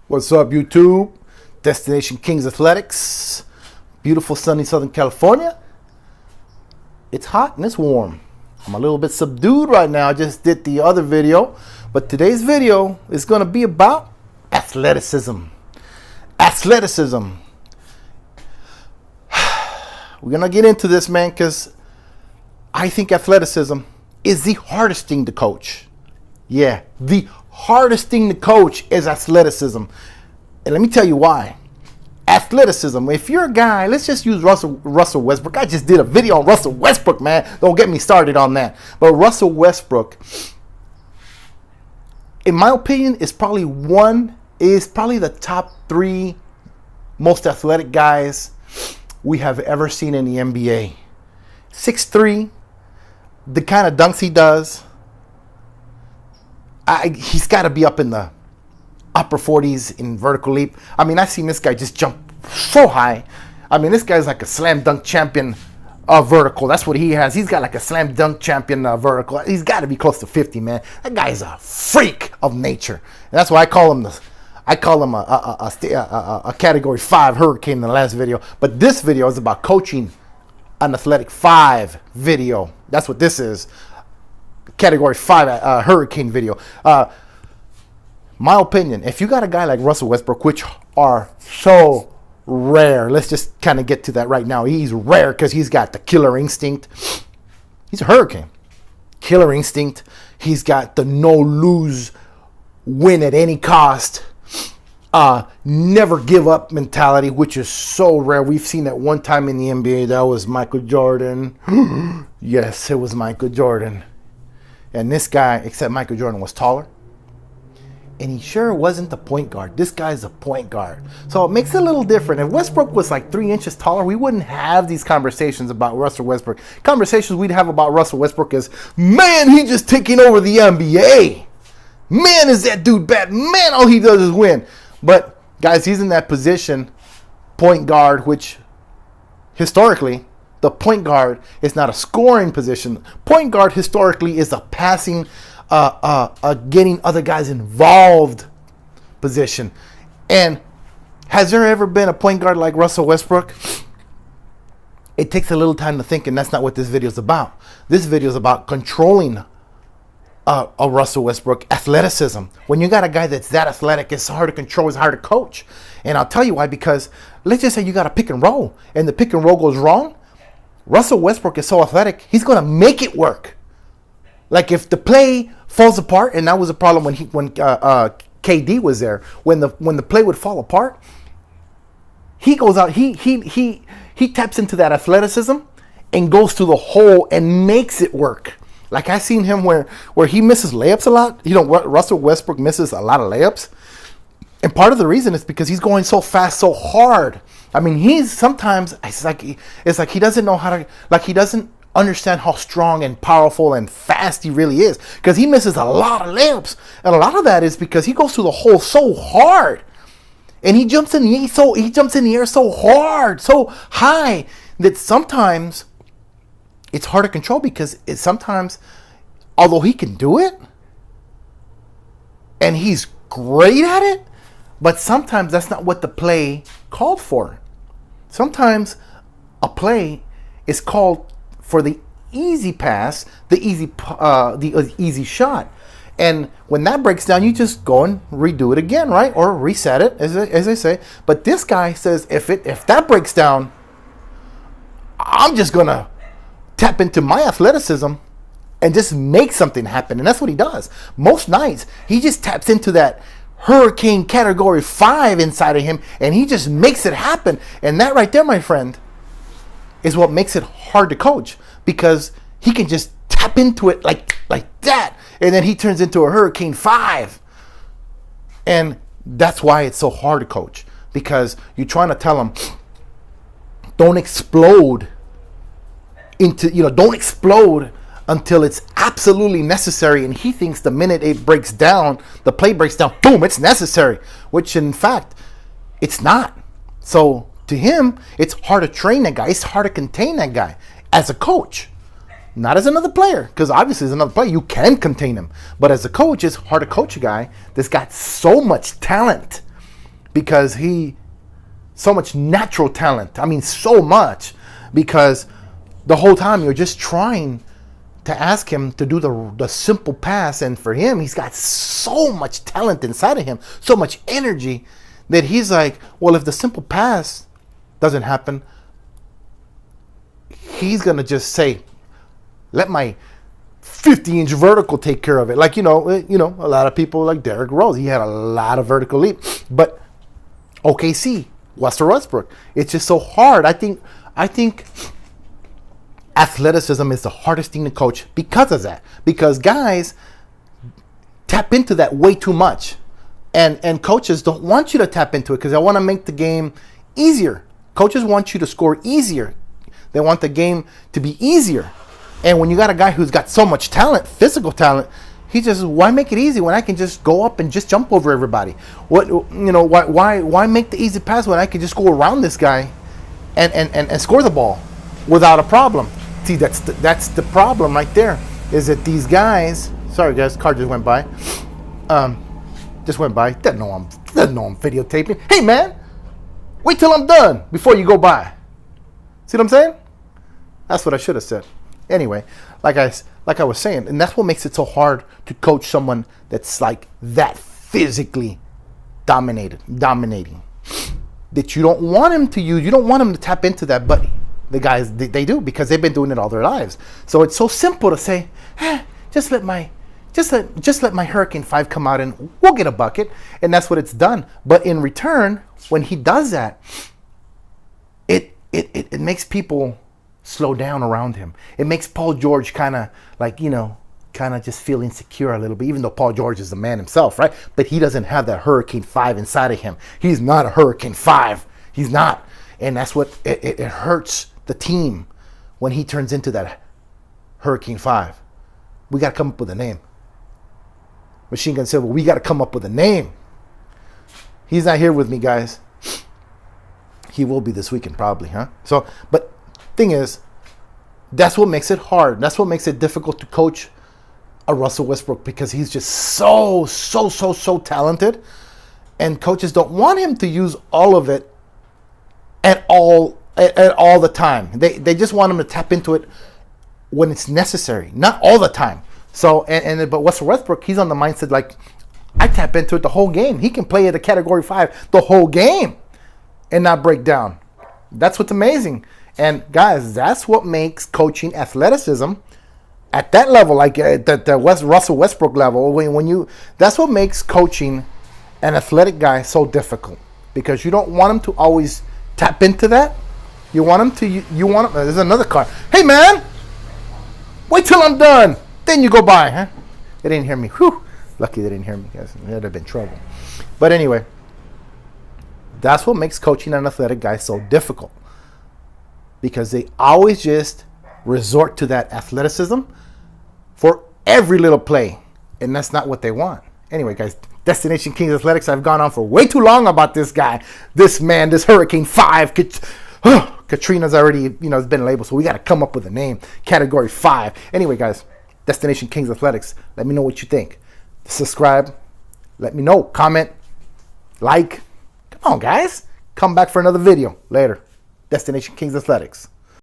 What's up, YouTube? Destination Kings Athletics. Beautiful sunny Southern California. It's hot and it's warm. I'm a little bit subdued right now. I just did the other video. But today's video is going to be about athleticism. Athleticism. We're going to get into this, man, because I think athleticism is the hardest thing to coach. Yeah, the hardest thing to coach is athleticism. And let me tell you why. Athleticism, if you're a guy, let's just use Russell Westbrook. I just did a video on Russell Westbrook, man. Don't get me started on that. But Russell Westbrook, in my opinion, is probably the top 3 most athletic guys we have ever seen in the NBA. 6'3", the kind of dunks he does, he's got to be up in the upper 40s in vertical leap. I mean, I've seen this guy just jump so high. I mean, this guy's like a slam dunk champion vertical. That's what he has. He's got like a slam dunk champion vertical. He's got to be close to 50, man. That guy's a freak of nature. And that's why I call him a category 5 hurricane in the last video. But this video is about coaching an athletic 5 video. That's what this is. Category 5 hurricane video. My opinion, if you got a guy like Russell Westbrook, which are so rare, let's just kind of get to that right now. He's rare because he's got the killer instinct. He's a hurricane. Killer instinct. He's got the no-lose, win at any cost, never give up mentality, which is so rare. We've seen that one time in the NBA. That was Michael Jordan. Yes, it was Michael Jordan. And this guy, except Michael Jordan, was taller. And he sure wasn't the point guard. This guy's a point guard. So it makes it a little different. If Westbrook was like 3 inches taller, we wouldn't have these conversations about Russell Westbrook. Conversations we'd have about Russell Westbrook is, man, he just taking over the NBA. Man, is that dude bad. Man, all he does is win. But, guys, he's in that position, point guard, which historically, the point guard is not a scoring position. Point guard historically is a passing, getting other guys involved position. And has there ever been a point guard like Russell Westbrook? It takes a little time to think, and that's not what this video is about. This video is about controlling a Russell Westbrook athleticism. When you got a guy that's that athletic, it's hard to control, it's hard to coach. And I'll tell you why, because let's just say you got a pick and roll, and the pick and roll goes wrong. Russell Westbrook is so athletic, he's going to make it work. Like if the play falls apart, and that was a problem when KD was there, when the play would fall apart, he goes out, he taps into that athleticism and goes to the hole and makes it work. Like I seen him where he misses layups a lot. You know what? Russell Westbrook misses a lot of layups. And part of the reason is because he's going so fast, so hard. I mean, it's like he doesn't know how to, like he doesn't understand how strong and powerful and fast he really is, because he misses a lot of layups. And a lot of that is because he goes through the hole so hard. And he jumps in the air so hard, so high, that sometimes it's hard to control, because sometimes, although he can do it, and he's great at it, but sometimes that's not what the play called for. Sometimes a play is called for the easy pass, the easy shot. And when that breaks down, you just go and redo it again, right? Or reset it, as they say. But this guy says, if that breaks down, I'm just going to tap into my athleticism and just make something happen. And that's what he does. Most nights, he just taps into that hurricane category 5 inside of him, and he just makes it happen. And that right there, my friend, is what makes it hard to coach, because he can just tap into it like that, and then he turns into a hurricane 5. And that's why it's so hard to coach, because you're trying to tell him, don't explode until it's absolutely necessary. And he thinks the minute it breaks down, the play breaks down, boom, it's necessary, which in fact, it's not. So to him, it's hard to train that guy. It's hard to contain that guy as a coach. Not as another player, because obviously as another player, you can contain him. But as a coach, it's hard to coach a guy that's got so much talent because so much natural talent. I mean, so much, because the whole time you're just trying to ask him to do the simple pass, and for him, he's got so much talent inside of him, so much energy, that he's like, well, if the simple pass doesn't happen, he's gonna just say, let my 50-inch vertical take care of it. Like, a lot of people like Derrick Rose, he had a lot of vertical leap, but OKC, Russell Westbrook, it's just so hard. I think athleticism is the hardest thing to coach because of that. Because guys tap into that way too much. And coaches don't want you to tap into it because they want to make the game easier. Coaches want you to score easier. They want the game to be easier. And when you got a guy who's got so much talent, physical talent, he just, why make it easy when I can just go up and just jump over everybody? Why make the easy pass when I can just go around this guy and score the ball without a problem? See, that's the problem right there, is that these guys, sorry guys, car just went by. Doesn't know I'm videotaping. Hey man, wait till I'm done before you go by. See what I'm saying? That's what I should have said. Anyway, like I was saying, and that's what makes it so hard to coach someone that's like that physically dominating. That you don't want him to use, you don't want him to tap into that, but the guys, they do, because they've been doing it all their lives. So it's so simple to say, just let my Hurricane 5 come out and we'll get a bucket, and that's what it's done. But in return, when he does that, it makes people slow down around him. It makes Paul George kind of just feel insecure a little bit, even though Paul George is the man himself, right? But he doesn't have that Hurricane 5 inside of him. He's not a Hurricane 5. He's not. And that's what it hurts the team when he turns into that Hurricane 5. We got to come up with a name. Machine Gun Silver, we got to come up with a name. He's not here with me, guys. He will be this weekend probably, huh? So, but thing is, that's what makes it hard. That's what makes it difficult to coach a Russell Westbrook, because he's just so talented, and coaches don't want him to use all of it at all the time. They just want him to tap into it when it's necessary, not all the time. So but Russell Westbrook, he's on the mindset like, I tap into it the whole game. He can play at a Category 5 the whole game and not break down. That's what's amazing. And guys, that's what makes coaching athleticism at that level, like at the Russell Westbrook level. That's what makes coaching an athletic guy so difficult, because you don't want him to always tap into that. You want him to. There's another car. Hey man, wait till I'm done. Then you go by, huh? They didn't hear me. Whew. Lucky they didn't hear me, guys. There'd have been trouble. But anyway, that's what makes coaching an athletic guy so difficult, because they always just resort to that athleticism for every little play, and that's not what they want. Anyway, guys, Destination Kings Athletics, I've gone on for way too long about this guy, this man, this Hurricane 5. Katrina's already, has been labeled, so we got to come up with a name, Category 5. Anyway, guys, Destination Kings Athletics, let me know what you think. Subscribe, let me know, comment, like. Come on, guys. Come back for another video later. Destination Kings Athletics.